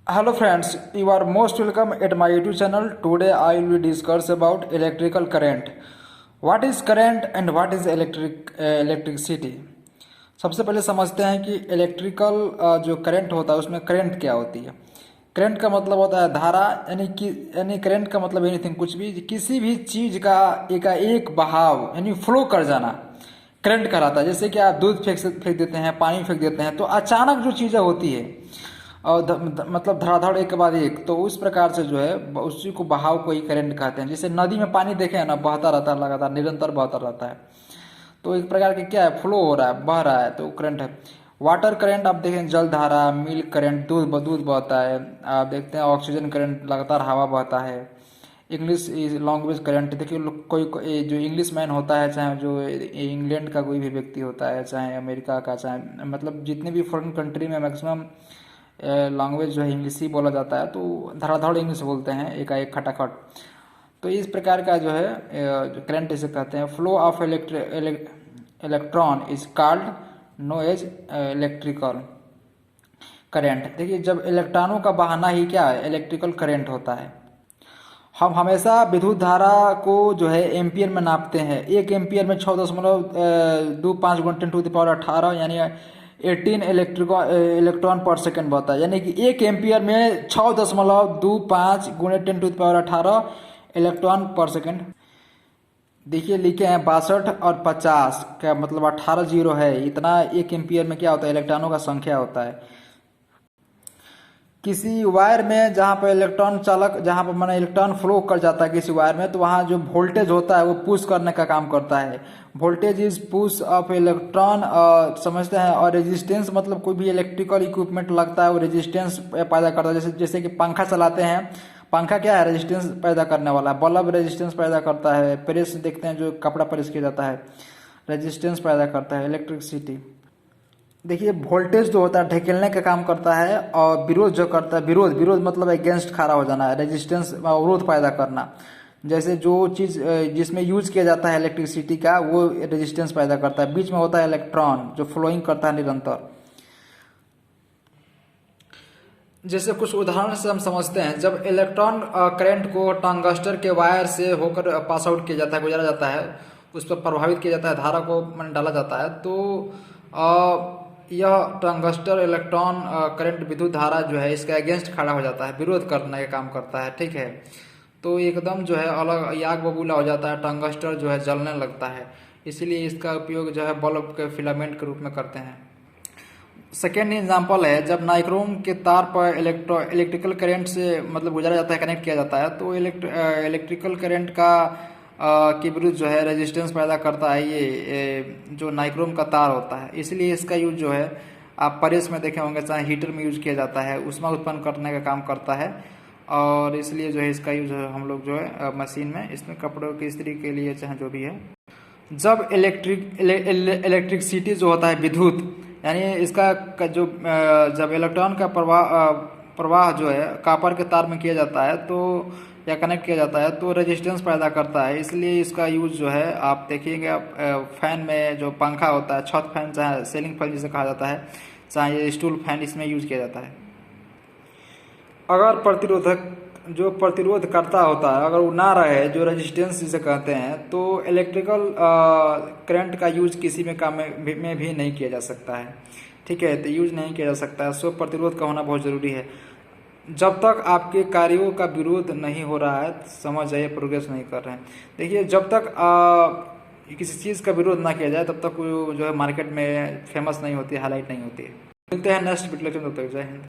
Hello friends, you are most welcome at my YouTube channel. Today I will discuss about electrical current. What is current and what is electricity? सबसे पहले समझते हैं कि electrical जो current होता है उसमें करंट क्या होती है। करंट का मतलब होता है धारा, यानी करंट का मतलब एनीथिंग, कुछ भी, किसी भी चीज का एक बहाव यानी फ्लो कर जाना करंट कहलाता है। जैसे कि आप दूध फेंक देते हैं, पानी फेंक देते हैं, तो अचानक जो चीज़ें होती है और मतलब धड़ाधड़ एक के बाद एक, तो उस प्रकार से जो है उसी को बहाव को ही करंट कहते हैं। जैसे नदी में पानी देखे हैं ना, बहता रहता है, लगातार निरंतर बहता रहता है, तो एक प्रकार के क्या है, फ्लो हो रहा है, बह रहा है, तो करंट है। वाटर करंट आप देखें, जल धारा, मिल्क करंट, दूध बहता है। आप देखते हैं ऑक्सीजन करंट, लगातार हवा बहता है। इंग्लिश लैंग्वेज करंट, देखिए कोई जो इंग्लिश मैन होता है, चाहे जो इंग्लैंड का कोई भी व्यक्ति होता है, चाहे अमेरिका का, चाहे मतलब जितने भी फॉरेन कंट्री में मैक्सिमम लैंग्वेज जो है इंग्लिश ही बोला जाता है, तो धड़ाधड़ इंग्लिश बोलते हैं एकाएक खटाखट। तो इस प्रकार का जो है करंट इसे कहते हैं। Flow of electron is called no as electrical current. देखिए, जब इलेक्ट्रॉनों का बहाना ही क्या है, इलेक्ट्रिकल करंट होता है। हम हमेशा विद्युत धारा को जो है एम्पियर में नापते हैं। एक एम्पियर में 6.25 × 10⁻18 यानी 18 इलेक्ट्रॉन पर सेकेंड बहता है। यानी कि एक एम्पियर में 6.25 × 10⁻18 इलेक्ट्रॉन पर सेकेंड। देखिए लिखे हैं 62 और 50 का मतलब 18 जीरो है। इतना एक एम्पियर में क्या होता है, इलेक्ट्रॉनों का संख्या होता है। किसी वायर में जहाँ पर जहाँ पर माना इलेक्ट्रॉन फ्लो कर जाता है किसी वायर में, तो वहाँ जो वोल्टेज होता है वो पुश करने का काम करता है। Voltage is push of electron समझते हैं। और रेजिस्टेंस मतलब कोई भी इलेक्ट्रिकल इक्विपमेंट लगता है वो रेजिस्टेंस पैदा करता है। जैसे कि पंखा चलाते हैं, पंखा क्या है, रेजिस्टेंस पैदा करने वाला है। बल्ब रेजिस्टेंस पैदा करता है। प्रेस देखते हैं, जो कपड़ा प्रेस किया जाता है, रेजिस्टेंस पैदा करता है। इलेक्ट्रिसिटी देखिए, वोल्टेज जो होता है ढकेलने का काम करता है, और विरोध जो करता है, विरोध मतलब अगेंस्ट खड़ा हो जाना है, रेजिस्टेंस अवरोध पैदा करना। जैसे जो चीज़ जिसमें यूज किया जाता है इलेक्ट्रिसिटी का, वो रेजिस्टेंस पैदा करता है। बीच में होता है इलेक्ट्रॉन जो फ्लोइंग करता है निरंतर। जैसे कुछ उदाहरण से हम समझते हैं, जब इलेक्ट्रॉन करंट को टंगस्टर के वायर से होकर पास आउट किया जाता है, गुजरा जाता है, उस पर प्रभावित किया जाता है, धारा को डाला जाता है, तो यह टंगस्टर इलेक्ट्रॉन करंट विद्युत धारा जो है इसके अगेंस्ट खड़ा हो जाता है, विरोध करने का काम करता है। ठीक है, तो एकदम जो है अलग आग बबूला हो जाता है, टंगस्टर जो है जलने लगता है। इसीलिए इसका उपयोग जो है बल्ब के फिलामेंट के रूप में करते हैं। सेकेंड एग्जाम्पल है, जब नाइक्रोम के तार पर इलेक्ट्रिकल करंट से मतलब गुजारा जाता है, कनेक्ट किया जाता है, तो इलेक्ट्रिकल करंट का के विरुद्ध जो है रेजिस्टेंस पैदा करता है ये जो नाइक्रोम का तार होता है। इसलिए इसका यूज जो है आप प्रेस में देखे होंगे, चाहे हीटर में यूज किया जाता है, ऊष्मा उत्पन्न करने का काम करता है। और इसलिए जो है इसका यूज हम लोग जो है मशीन में, इसमें कपड़ों की इस्त्री के लिए, चाहे जो भी है। जब इलेक्ट्रिसिटी जो होता है विद्युत, यानी इसका जो जब इलेक्ट्रॉन का प्रवाह जो है कॉपर के तार में किया जाता है, तो या कनेक्ट किया जाता है, तो रेजिस्टेंस पैदा करता है। इसलिए इसका यूज जो है आप देखिएगा फैन में, जो पंखा होता है, छत फैन, चाहे सीलिंग फैन जिसे कहा जाता है, चाहे ये स्टूल फैन, इसमें यूज किया जाता है। अगर प्रतिरोध करता होता है, अगर वो ना रहे, जो रेजिस्टेंस जिसे कहते हैं, तो इलेक्ट्रिकल करंट का यूज किसी में काम में भी नहीं किया जा सकता है। ठीक है, तो यूज नहीं किया जा सकता है। सो प्रतिरोध का होना बहुत ज़रूरी है। जब तक आपके कार्यों का विरोध नहीं हो रहा है, समझ जाइए प्रोग्रेस नहीं कर रहे हैं। देखिए, जब तक किसी चीज़ का विरोध ना किया जाए, तब तक वो जो है मार्केट में फेमस नहीं होती है, हाईलाइट नहीं होती है। मिलते हैं नेक्स्ट वीडियो में, तब तक जय हिंद।